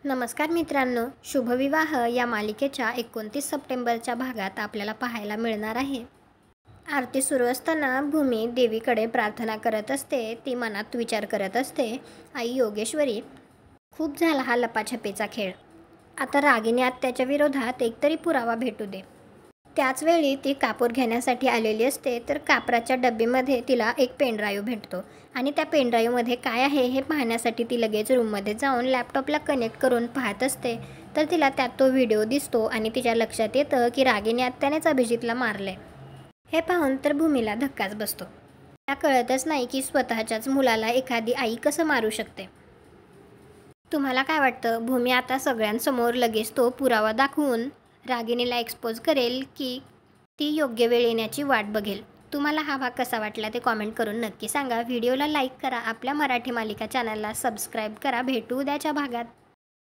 नमस्कार मित्रांनो, शुभविवाह या मालिकेच्या 29 सप्टेंबरच्या भागात आपल्याला पाहायला मिळणार आहे. आरती सुरू असताना भूमी देवीकडे प्रार्थना करत असते. ती मनात विचार करत असते, आई योगेश्वरी, खूप झाला हा लपाछपीचा खेळ. आता रागिनी आत्याच्या विरोधात एकतरी पुरावा भेटू दे. त्याचवेळी ती कापूर घेण्यासाठी आलेली असते तर कापराच्या डब्बीमध्ये तिला एक पेनड्राईव्ह भेटतो आणि त्या पेनड्राईव्हमध्ये काय आहे हे पाहण्यासाठी ती लगेच रूममध्ये जाऊन लॅपटॉपला कनेक्ट करून पाहत असते. तर तिला त्यात तो व्हिडिओ दिसतो आणि तिच्या लक्षात येतं की रागिनी आत्यानेच अभिजितला मारले. हे पाहून तर भूमीला धक्काच बसतो. त्या कळतच नाही की स्वतःच्याच मुलाला एखादी आई कसं मारू शकते. तुम्हाला काय वाटतं, भूमी आता सगळ्यांसमोर लगेच तो पुरावा दाखवून रागिनीला एक्सपोज करेल की ती योग्य वेळ येण्याची वाट बघेल? तुम्हाला हा भाग कसा वाटला ते कॉमेंट करून नक्की सांगा. व्हिडिओला लाईक करा, आपल्या मराठी मालिका चॅनलला सबस्क्राईब करा. भेटू उद्याच्या भागात.